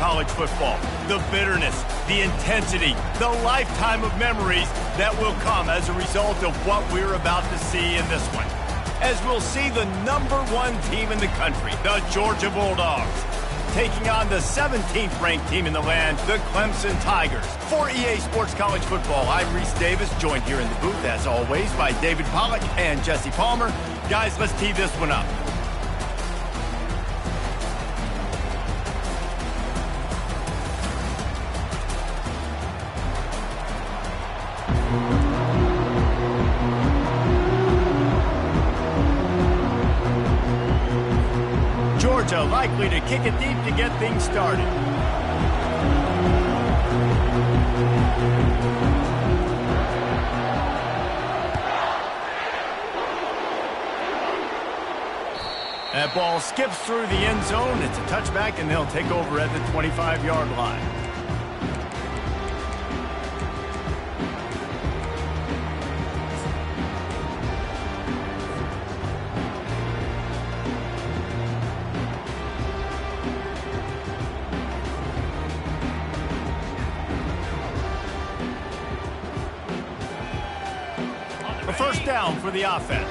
college football. The bitterness, the intensity, the lifetime of memories that will come as a result of what we're about to see in this one. As we'll see the #1 team in the country, the Georgia Bulldogs, taking on the 17th ranked team in the land, the Clemson Tigers. For EA Sports College Football, I'm Reese Davis, joined here in the booth, as always, by David Pollack and Jesse Palmer. Guys, let's tee this one up. Georgia likely to kick it deep to get things started. That ball skips through the end zone. It's a touchback, and they'll take over at the 25-yard line. A first down for the offense.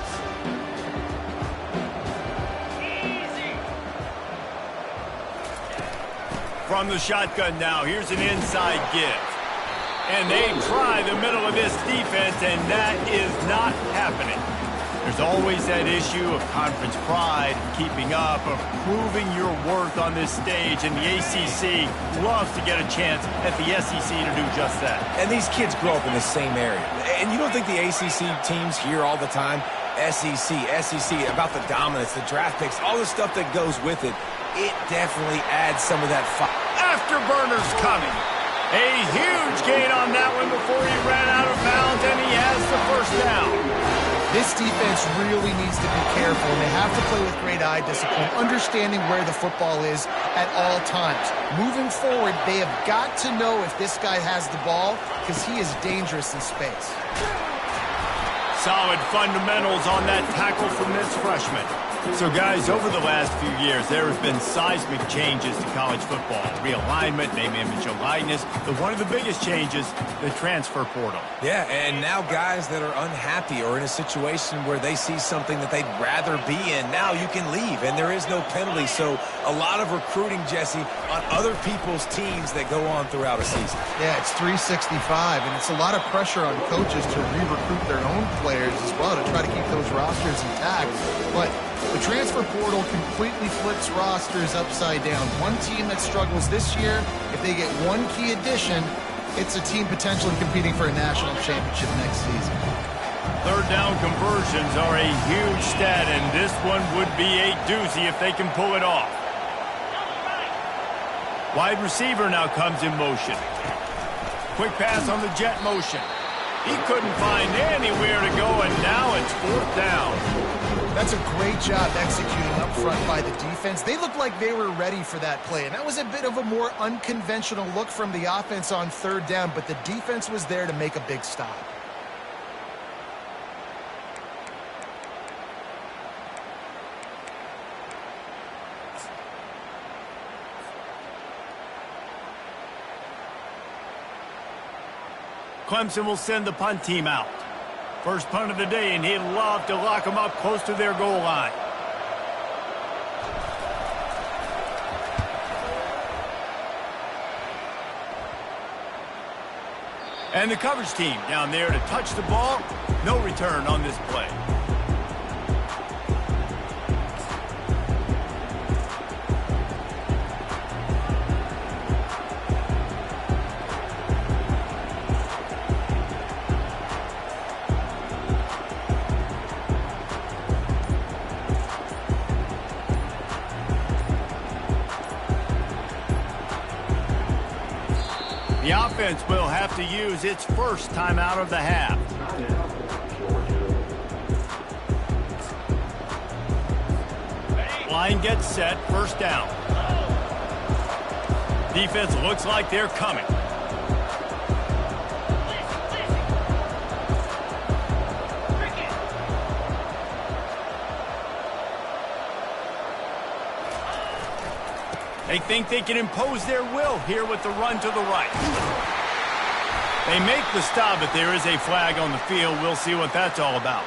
From the shotgun now, here's an inside give. And they try the middle of this defense, and that is not happening. There's always that issue of conference pride, keeping up, of proving your worth on this stage, and the ACC loves to get a chance at the SEC to do just that. And these kids grow up in the same area. And you don't think the ACC teams hear all the time, SEC, about the dominance, the draft picks, all the stuff that goes with it. It definitely adds some of that fire. Afterburners coming. A huge gain on that one before he ran out of bounds, and he has the first down. This defense really needs to be careful, and they have to play with great eye discipline, understanding where the football is at all times. Moving forward, they have got to know if this guy has the ball, because he is dangerous in space. Solid fundamentals on that tackle from this freshman. So, guys, over the last few years, there has been seismic changes to college football. Realignment, name, image, and likeness. But one of the biggest changes, the transfer portal. Yeah, and now guys that are unhappy or in a situation where they see something that they'd rather be in, now you can leave, and there is no penalty. So a lot of recruiting, Jesse, on other people's teams that go on throughout a season. Yeah, it's 365, and it's a lot of pressure on coaches to re-recruit their own players as well to try to keep those rosters intact. But the transfer portal completely flips rosters upside down. One team that struggles this year, if they get one key addition, it's a team potentially competing for a national championship next season. Third down conversions are a huge stat, and this one would be a doozy if they can pull it off. Wide receiver now comes in motion. Quick pass on the jet motion. He couldn't find anywhere to go, and now it's fourth down. That's a great job executing up front by the defense. They looked like they were ready for that play, and that was a bit of a more unconventional look from the offense on third down, but the defense was there to make a big stop. Clemson will send the punt team out. First punt of the day, and he'd love to lock them up close to their goal line. And the coverage team down there to touch the ball. No return on this play. The offense will have to use its first timeout of the half. Line gets set, first down. Defense looks like they're coming. They think they can impose their will here with the run to the right. They make the stop, but there is a flag on the field. We'll see what that's all about.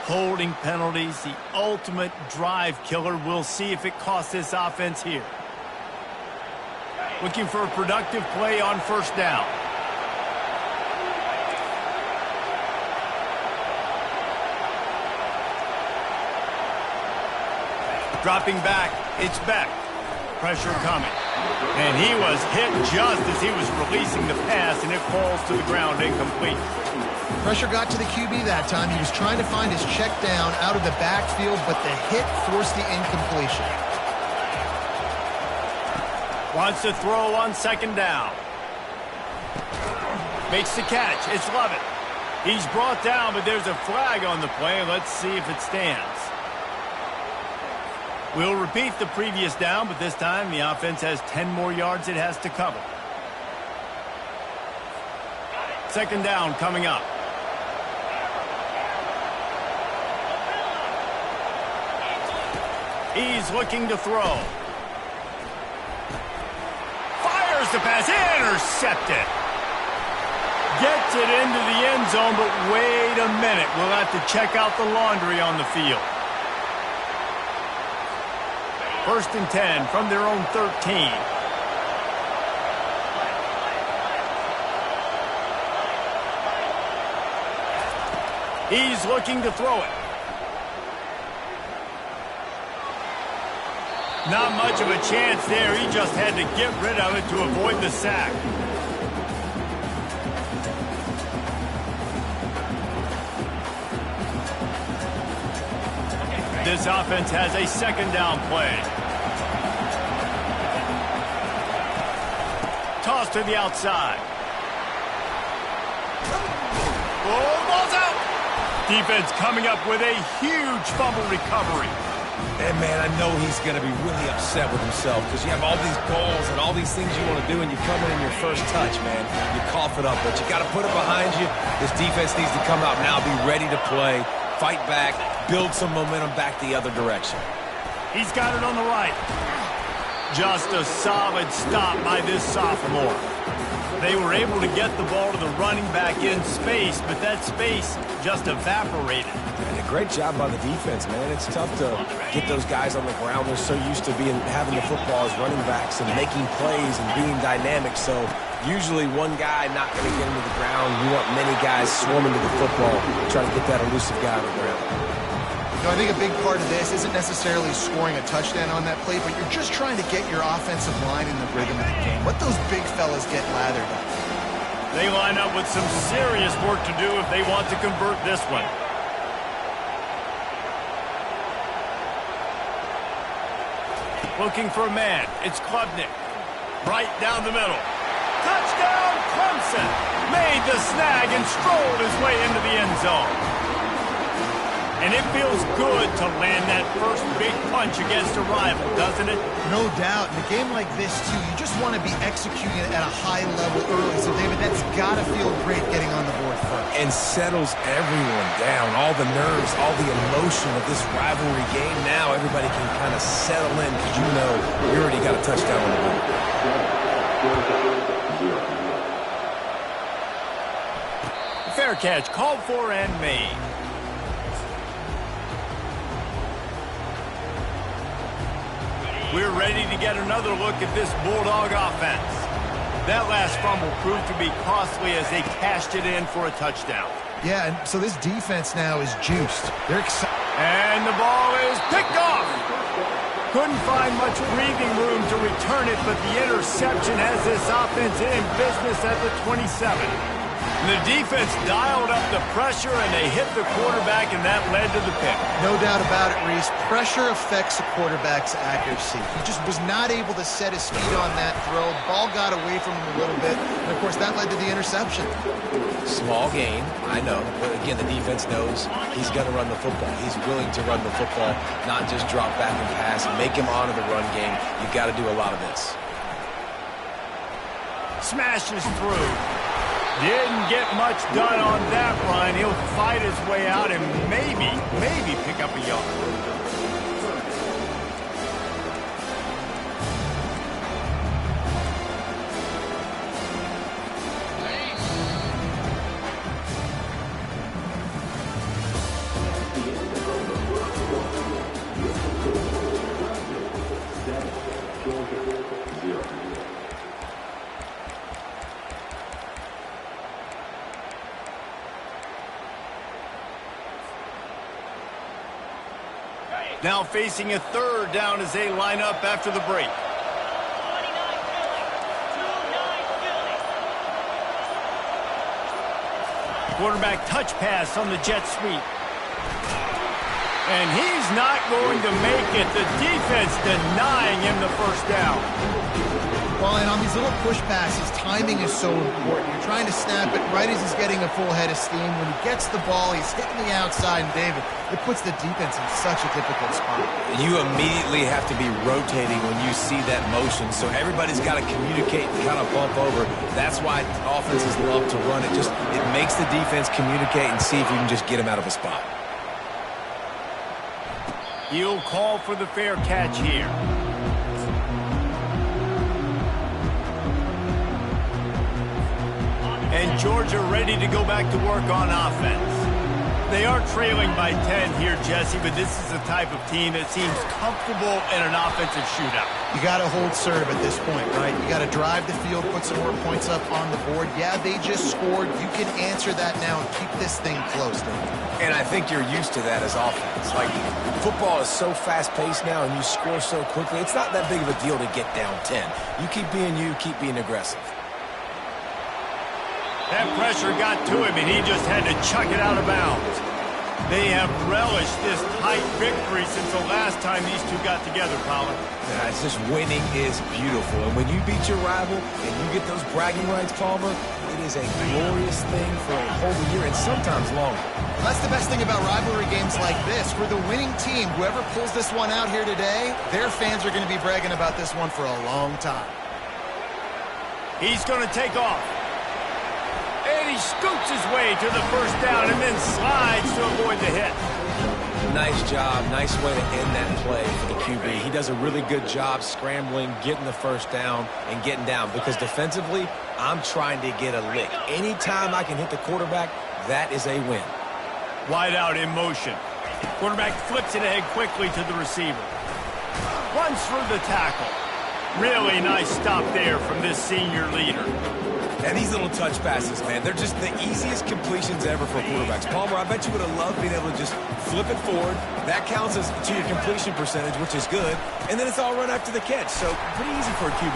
Holding penalties, the ultimate drive killer. We'll see if it costs this offense here. Looking for a productive play on first down. Dropping back, it's Beck. Pressure coming. And he was hit just as he was releasing the pass, and it falls to the ground incomplete. Pressure got to the QB that time. He was trying to find his check down out of the backfield, but the hit forced the incompletion. Wants to throw on second down. Makes the catch. It's Lovett. He's brought down, but there's a flag on the play. Let's see if it stands. We'll repeat the previous down, but this time the offense has 10 more yards it has to cover. Second down coming up. He's looking to throw. Fires the pass. Intercepted. Gets it into the end zone, but wait a minute. We'll have to check out the laundry on the field. First and 10 from their own 13. He's looking to throw it. Not much of a chance there. He just had to get rid of it to avoid the sack. This offense has a second down play. Toss to the outside. Oh, ball's out. Defense coming up with a huge fumble recovery. And, man, I know he's going to be really upset with himself because you have all these goals and all these things you want to do, and you come in your first touch, man. You cough it up, but you got to put it behind you. This defense needs to come out now, be ready to play, fight back, build some momentum back the other direction. He's got it on the right. Just a solid stop by this sophomore. They were able to get the ball to the running back in space, but that space just evaporated. And a great job by the defense, man. It's tough to get those guys on the ground. They're so used to having the football as running backs and making plays and being dynamic. So usually one guy not going to get into the ground. You want many guys swarming to the football, trying to get that elusive guy on the ground. I think a big part of this isn't necessarily scoring a touchdown on that play, but you're just trying to get your offensive line in the rhythm of the game. Let those big fellas get lathered up. They line up with some serious work to do if they want to convert this one. Looking for a man. It's Klubnik. Right down the middle. Touchdown, Clemson. Made the snag and strolled his way into the end zone. And it feels good to land that first big punch against a rival, doesn't it? No doubt. In a game like this, too, you just want to be executing it at a high level early. So, David, that's got to feel great getting on the board first. And settles everyone down. All the nerves, all the emotion of this rivalry game. Now everybody can kind of settle in because you know you already got a touchdown on the board. Fair catch, called for and made. We're ready to get another look at this Bulldog offense. That last fumble proved to be costly as they cashed it in for a touchdown. Yeah, and so this defense now is juiced. They're excited. And the ball is picked off. Couldn't find much breathing room to return it, but the interception has this offense in business at the 27. And the defense dialed up the pressure, and they hit the quarterback, and that led to the pick. No doubt about it, Reese. Pressure affects the quarterback's accuracy. He just was not able to set his feet on that throw. Ball got away from him a little bit, and, of course, that led to the interception. Small gain, I know. But, again, the defense knows he's going to run the football. He's willing to run the football, not just drop back and pass and make him honor the run game. You've got to do a lot of this. Smashes through. Didn't get much done on that run. He'll fight his way out and maybe pick up a yard. Now facing a third down as they line up after the break. Quarterback touch pass on the jet sweep. And he's not going to make it. The defense denying him the first down. Well, and on these little push passes, timing is so important. You're trying to snap it right as he's getting a full head of steam. When he gets the ball, he's hitting the outside, and David, it puts the defense in such a difficult spot. You immediately have to be rotating when you see that motion, so everybody's got to communicate and kind of bump over. That's why offenses love to run it. It makes the defense communicate and see if you can just get him out of a spot. He'll call for the fair catch here. And Georgia ready to go back to work on offense. They are trailing by 10 here, Jesse, but this is the type of team that seems comfortable in an offensive shootout. You got to hold serve at this point, right? You got to drive the field, put some more points up on the board. Yeah, they just scored. You can answer that now and keep this thing close. And I think you're used to that as offense. Like, football is so fast-paced now and you score so quickly, it's not that big of a deal to get down 10. You keep being you, keep being aggressive. That pressure got to him, and he just had to chuck it out of bounds. They have relished this tight victory since the last time these two got together, Pollard. Yeah, it's just winning is beautiful. And when you beat your rival and you get those bragging rights, Palmer, it is a glorious thing for a whole year and sometimes longer. That's the best thing about rivalry games like this. For the winning team, whoever pulls this one out here today, their fans are going to be bragging about this one for a long time. He's going to take off. And he scoots his way to the first down and then slides to avoid the hit. Nice job. Nice way to end that play for the QB. He does a really good job scrambling, getting the first down, and getting down. Because defensively, I'm trying to get a lick. Anytime I can hit the quarterback, that is a win. Wide out in motion. Quarterback flips it ahead quickly to the receiver. Runs through the tackle. Really nice stop there from this senior leader. And these little touch passes, man, they're just the easiest completions ever for quarterbacks. Palmer, I bet you would have loved being able to just flip it forward. That counts as to your completion percentage, which is good. And then it's all run after the catch. So pretty easy for a QB.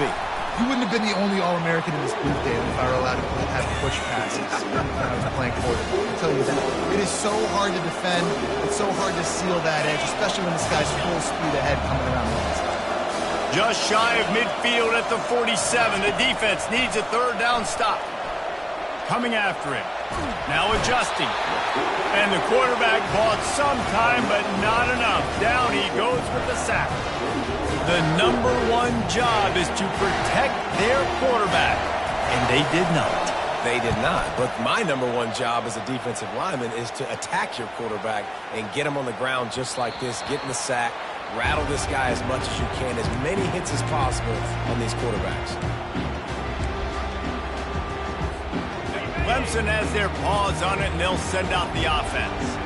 You wouldn't have been the only All-American in this booth, David, if I were allowed to have push passes when I was playing quarterback. I'll tell you that. It is so hard to defend. It's so hard to seal that edge, especially when this guy's full speed ahead coming around the outside. Just shy of midfield at the 47. The defense needs a third down stop. Coming after him. Now adjusting. And the quarterback bought some time, but not enough. Down he goes with the sack. The number one job is to protect their quarterback. And they did not. They did not. But my number one job as a defensive lineman is to attack your quarterback and get him on the ground just like this, get in the sack, rattle this guy as much as you can, as many hits as possible on these quarterbacks. Clemson has their paws on it, and they'll send out the offense.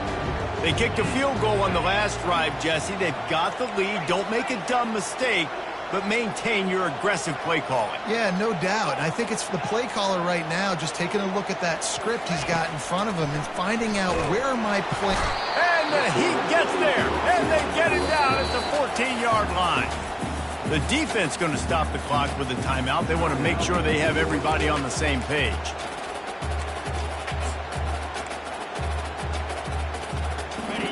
They kicked a field goal on the last drive, Jesse. They've got the lead. Don't make a dumb mistake, but maintain your aggressive play calling. Yeah, no doubt. I think it's the play caller right now just taking a look at that script he's got in front of him and finding out where am I playing. And he gets there, and they get it down at the 14-yard line. The defense going to stop the clock with a timeout. They want to make sure they have everybody on the same page.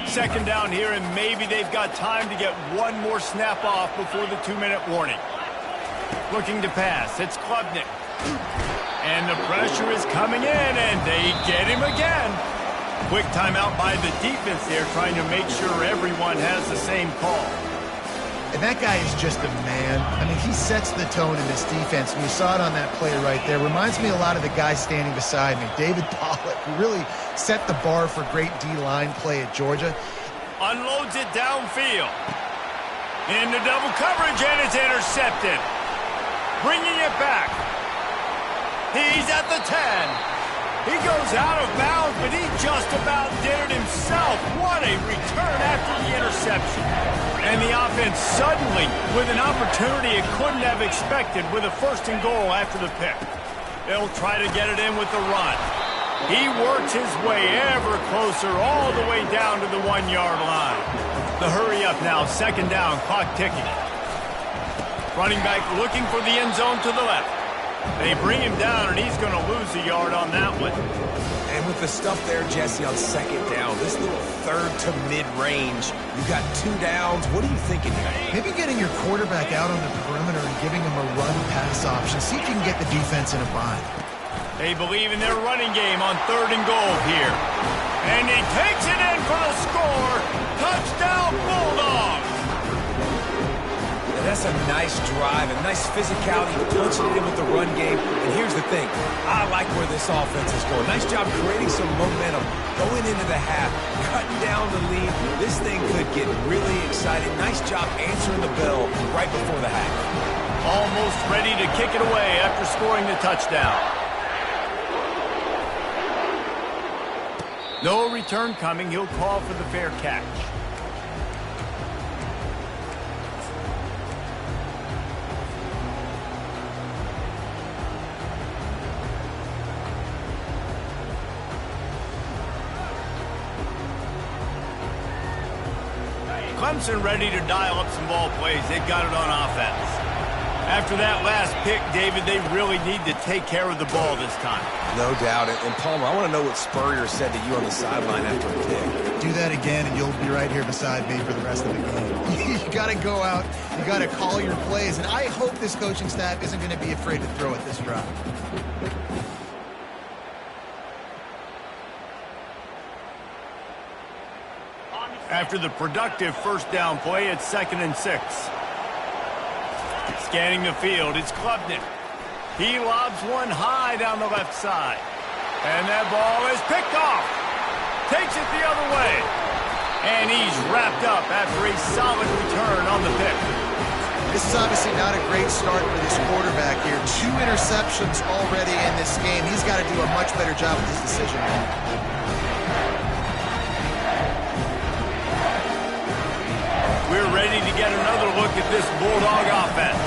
Second down here, and maybe they've got time to get one more snap off before the 2-minute warning. Looking to pass. It's Klubnik. And the pressure is coming in, and they get him again. Quick timeout by the defense there, trying to make sure everyone has the same call. And that guy is just a man. I mean, he sets the tone in this defense, and you saw it on that play right there. Reminds me a lot of the guy standing beside me, David Pollock, who really set the bar for great D-line play at Georgia. Unloads it downfield. Into double coverage, and it's intercepted. Bringing it back. He's at the 10. He goes out of bounds, but he just about did it himself. What a return after the interception. And the offense suddenly with an opportunity it couldn't have expected with a 1st and goal after the pick. They'll try to get it in with the run. He works his way ever closer all the way down to the 1-yard line. The hurry up now, 2nd down, clock ticking. Running back looking for the end zone to the left. They bring him down, and he's going to lose a yard on that one. And with the stuff there, Jesse, on 2nd down, this little 3rd to mid-range, you got 2 downs. What are you thinking here? Maybe getting your quarterback out on the perimeter and giving him a run-pass option. See if you can get the defense in a bind. They believe in their running game on 3rd and goal here. And he takes it in for the score. Touchdown, Bulldogs! And that's a nice drive, a nice physicality, punching it in with the run game. And here's the thing. I like where this offense is going. Nice job creating some momentum, going into the half, cutting down the lead. This thing could get really exciting. Nice job answering the bell right before the half. Almost ready to kick it away after scoring the touchdown. No return coming. He'll call for the fair catch. Clemson ready to dial up some ball plays. They've got it on offense. After that last pick, David, they really need to take care of the ball this time. No doubt. And Palmer, I want to know what Spurrier said to you on the sideline after a pick. Do that again, and you'll be right here beside me for the rest of the game. You got to go out. You got to call your plays. And I hope this coaching staff isn't going to be afraid to throw at this drive. After the productive 1st down play, it's 2nd and 6. Scanning the field, it's Klubnik. He lobs one high down the left side. And that ball is picked off. Takes it the other way. And he's wrapped up after a solid return on the pick. This is obviously not a great start for this quarterback here. 2 interceptions already in this game. He's got to do a much better job with his decision making. We're ready to get another look at this Bulldog offense.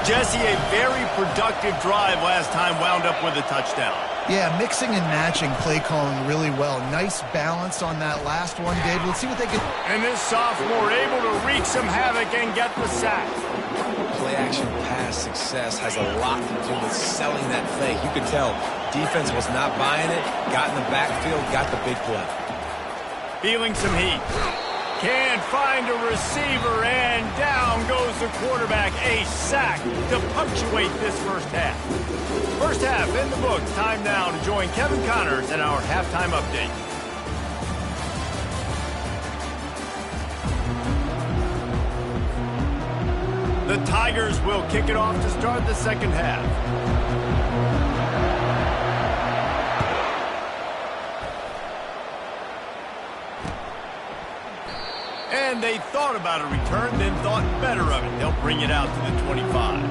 Jesse, a very productive drive last time, wound up with a touchdown. Yeah, mixing and matching play calling really well. Nice balance on that last one, David. Let's see what they can... And this sophomore able to wreak some havoc and get the sack. Play-action pass success has a lot to do with selling that fake. You could tell defense was not buying it, got in the backfield, got the big play. Feeling some heat. Can't find a receiver, and down goes the quarterback. A sack to punctuate this 1st half. 1st half in the books. Time now to join Kevin Connors in our halftime update. The Tigers will kick it off to start the 2nd half. And they thought about a return, then thought better of it. They'll bring it out to the 25.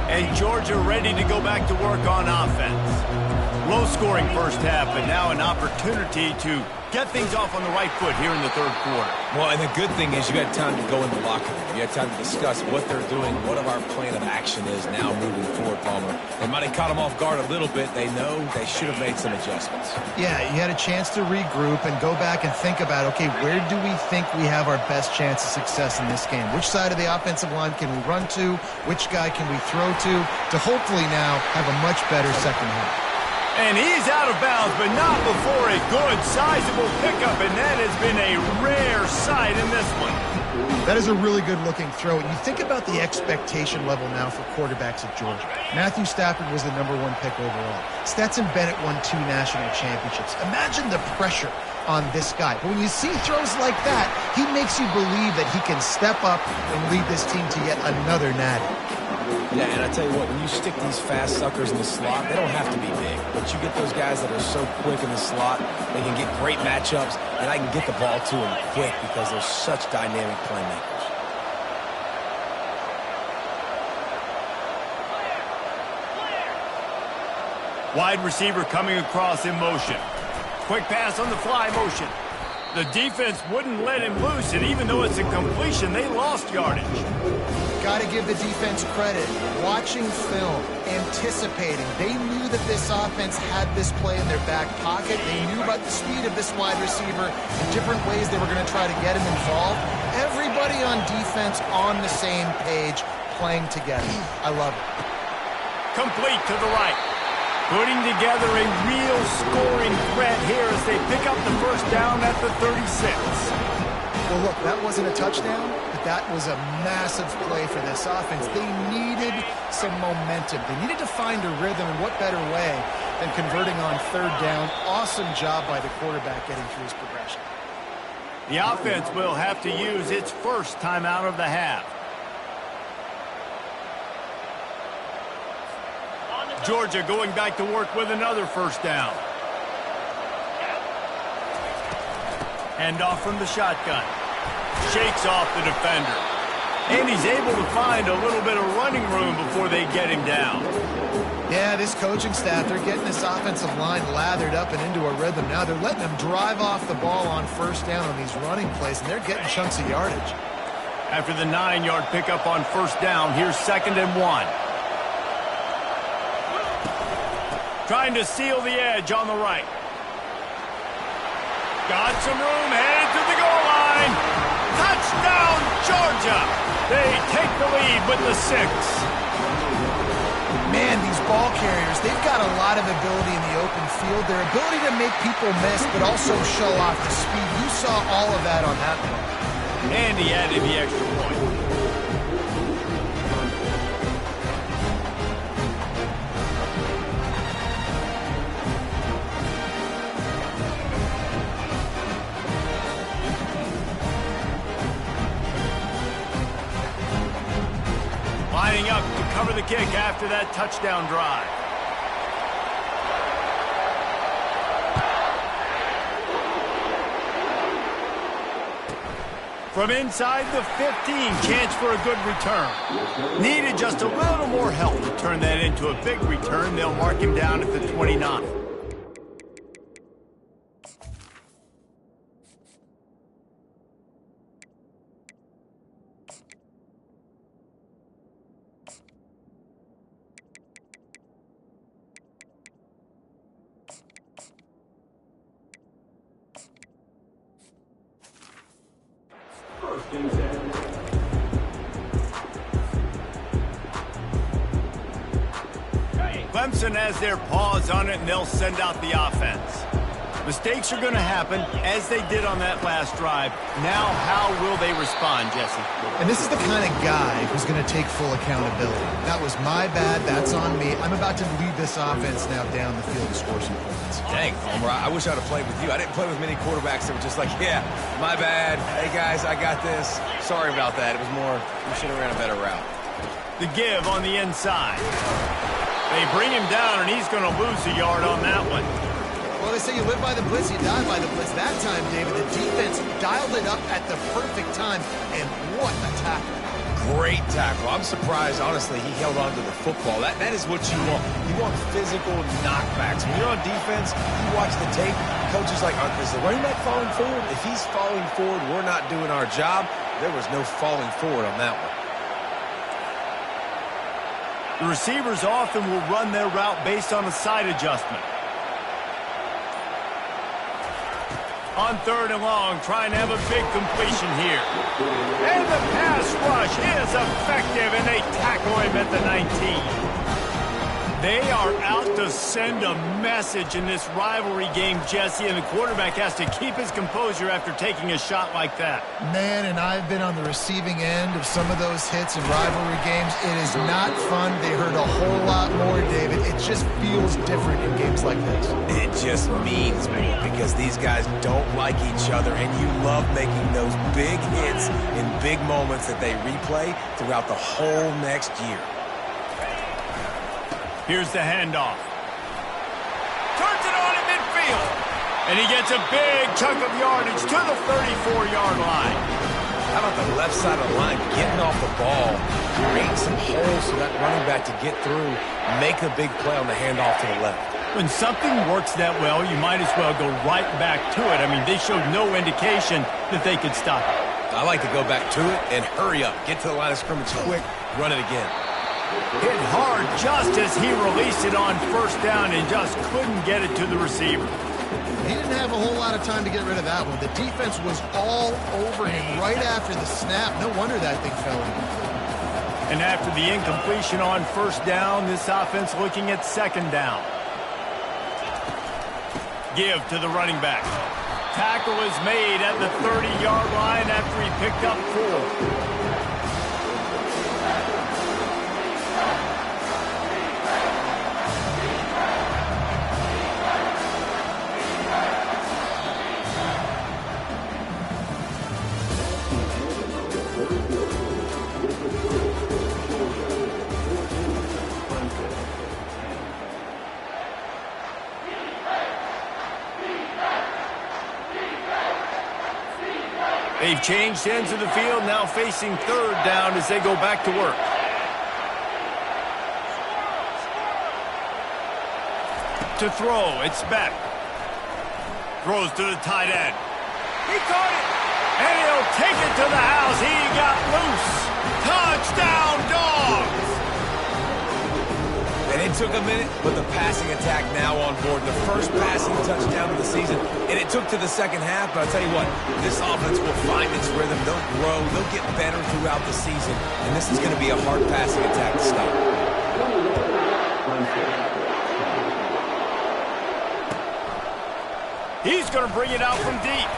And Georgia ready to go back to work on offense. Low-scoring 1st half, but now an opportunity to get things off on the right foot here in the 3rd quarter. Well, and the good thing is you got time to go in the locker room. You had time to discuss what they're doing, what our plan of action is now moving forward, Palmer. They might have caught them off guard a little bit. They know they should have made some adjustments. Yeah, you had a chance to regroup and go back and think about, okay, where do we think we have our best chance of success in this game? Which side of the offensive line can we run to? Which guy can we throw to hopefully now have a much better 2nd half? And he's out of bounds, but not before a good, sizable pickup, and that has been a rare sight in this one. That is a really good-looking throw. And you think about the expectation level now for quarterbacks at Georgia. Matthew Stafford was the #1 pick overall. Stetson Bennett won 2 national championships. Imagine the pressure on this guy. But when you see throws like that, he makes you believe that he can step up and lead this team to yet another natty. Yeah, and I tell you what, when you stick these fast suckers in the slot, they don't have to be big. But you get those guys that are so quick in the slot, they can get great matchups, and I can get the ball to them quick because they're such dynamic playmakers. Wide receiver coming across in motion. Quick pass on the fly motion. The defense wouldn't let him loose, and even though it's a completion, they lost yardage. Got to give the defense credit. Watching film, anticipating. They knew that this offense had this play in their back pocket. They knew about the speed of this wide receiver and different ways they were going to try to get him involved. Everybody on defense on the same page, playing together. I love it. Complete to the right. Putting together a real scoring threat here as they pick up the first down at the 36. Well, look, that wasn't a touchdown, but that was a massive play for this offense. They needed some momentum. They needed to find a rhythm, and what better way than converting on third down. Awesome job by the quarterback getting through his progression. The offense will have to use its first timeout of the half. Georgia going back to work with another first down. Handoff from the shotgun. Shakes off the defender. And he's able to find a little bit of running room before they get him down. Yeah, this coaching staff, they're getting this offensive line lathered up and into a rhythm now. They're letting them drive off the ball on first down on these running plays, and they're getting chunks of yardage. After the 9-yard pickup on first down, here's 2nd and 1. Trying to seal the edge on the right. Got some room, headed to the goal line. Touchdown, Georgia. They take the lead with the 6. Man, these ball carriers, they've got a lot of ability in the open field. Their ability to make people miss, but also show off the speed. You saw all of that on that one. And he added the extra point. Lining up to cover the kick after that touchdown drive. From inside the 15, chance for a good return. Needed just a little more help to turn that into a big return. They'll mark him down at the 29. Clemson has their paws on it, and they'll send out the offense. Mistakes are going to happen, as they did on that last drive. Now, how will they respond, Jesse? And this is the kind of guy who's going to take full accountability. That was my bad. That's on me. I'm about to lead this offense now down the field to score some points. Dang, Homer, I wish I'd have played with you. I didn't play with many quarterbacks that were just like, yeah, my bad. Hey, guys, I got this. Sorry about that. It was more, we should have ran a better route. The give on the inside. They bring him down, and he's going to lose a yard on that one. Well, they say you live by the blitz, you die by the blitz. That time, David, the defense dialed it up at the perfect time, and what a tackle. Great tackle. I'm surprised, honestly, he held on to the football. That is what you want. You want physical knockbacks. When you're on defense, you watch the tape, coach is like, is the running back falling forward? If he's falling forward, we're not doing our job. There was no falling forward on that one. The receivers often will run their route based on a side adjustment. On 3rd and long, trying to have a big completion here. And the pass rush is effective, and they tackle him at the 19. They are out to send a message in this rivalry game, Jesse, and the quarterback has to keep his composure after taking a shot like that. Man, and I've been on the receiving end of some of those hits in rivalry games. It is not fun. They hurt a whole lot more, David. It just feels different in games like this. It just means more because these guys don't like each other, and you love making those big hits in big moments that they replay throughout the whole next year. Here's the handoff. Turns it on in midfield. And he gets a big chunk of yardage to the 34-yard line. How about the left side of the line getting off the ball, create some holes for that running back to get through, make a big play on the handoff to the left. When something works that well, you might as well go right back to it. I mean, they showed no indication that they could stop it. I like to go back to it and hurry up. Get to the line of scrimmage quick, run it again. Hit hard just as he released it on first down and just couldn't get it to the receiver. He didn't have a whole lot of time to get rid of that one. The defense was all over him right after the snap. No wonder that thing fell in. And after the incompletion on first down, this offense looking at second down. Give to the running back. Tackle is made at the 30-yard line after he picked up 4. They've changed ends of the field, now facing third down as they go back to work. To throw, it's Beck. Throws to the tight end. He caught it, and he'll take it to the house. He got loose. Touchdown, Dogs! And it took a minute, but the passing attack now on board. The first passing touchdown of the season. And it took to the second half, but I'll tell you what, this offense will find its rhythm. They'll grow. They'll get better throughout the season. And this is going to be a hard passing attack to stop. He's going to bring it out from deep.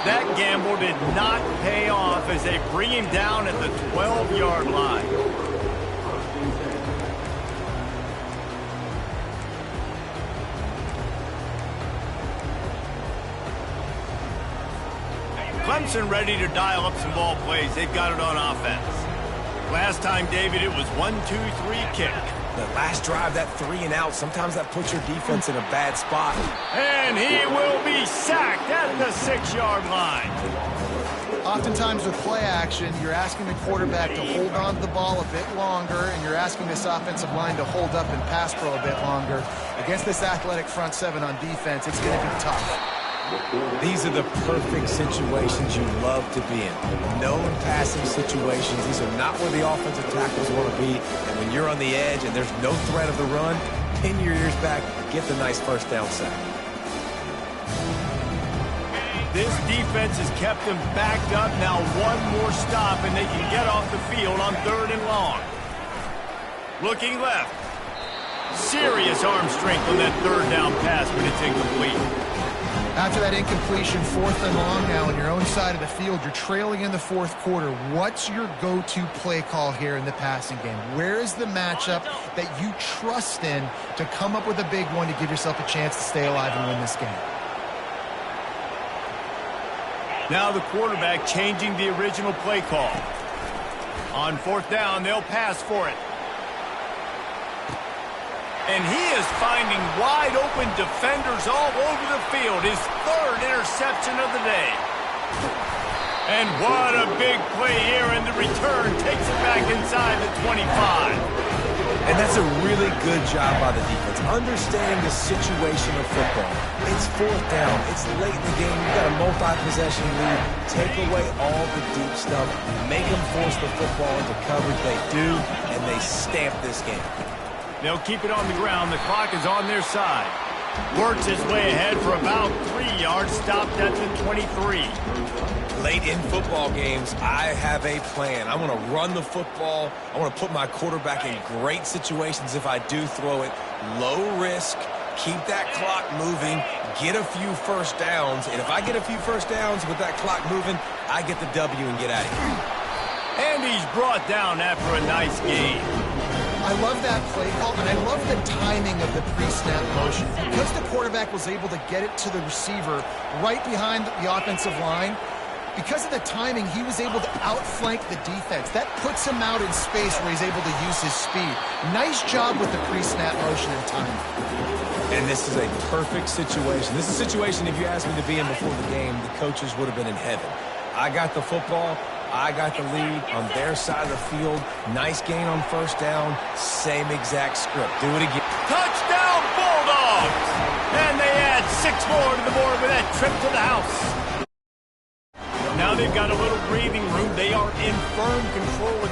That gamble did not pay off as they bring him down at the 12-yard line. Clemson ready to dial up some ball plays. They've got it on offense. Last time, David, it was 1-2-3 kick. The last drive, that 3 and out, sometimes that puts your defense in a bad spot. And he will be sacked at the 6-yard line. Oftentimes with play action, you're asking the quarterback to hold on to the ball a bit longer, and you're asking this offensive line to hold up and pass pro a bit longer. Against this athletic front seven on defense, it's going to be tough. These are the perfect situations you love to be in. Known passing situations. These are not where the offensive tackles want to be. And when you're on the edge and there's no threat of the run, pin your ears back, get the nice first down sack. This defense has kept them backed up. Now one more stop and they can get off the field on 3rd and long. Looking left. Serious arm strength on that 3rd down pass, but it's incomplete. After that incompletion, 4th and long now on your own side of the field, you're trailing in the 4th quarter. What's your go-to play call here in the passing game? Where is the matchup that you trust in to come up with a big one to give yourself a chance to stay alive and win this game? Now the quarterback changing the original play call. On 4th down, they'll pass for it. And he is finding wide-open defenders all over the field. His 3rd interception of the day. And what a big play here, and the return takes it back inside the 25. And that's a really good job by the defense, understanding the situation of football. It's 4th down. It's late in the game. You've got a multi-possession lead. Take away all the deep stuff. Make them force the football into coverage. They do, and they stamp this game. They'll keep it on the ground. The clock is on their side. Works his way ahead for about 3 yards, stopped at the 23. Late in football games, I have a plan. I want to run the football. I want to put my quarterback in great situations if I do throw it. Low risk, keep that clock moving, get a few first downs. And if I get a few first downs with that clock moving, I get the W and get out of here. And he's brought down after a nice game. I love that play call, and I love the timing of the pre-snap motion. Because the quarterback was able to get it to the receiver right behind the offensive line, because of the timing, he was able to outflank the defense. That puts him out in space where he's able to use his speed. Nice job with the pre-snap motion and timing. And this is a perfect situation. This is a situation, if you asked me to be in before the game, the coaches would have been in heaven. I got the football. I got the lead on their side of the field. Nice gain on first down. Same exact script. Do it again. Touchdown, Bulldogs! more to the board with that trip to the house. Now they've got a little breathing room. They are in firm control with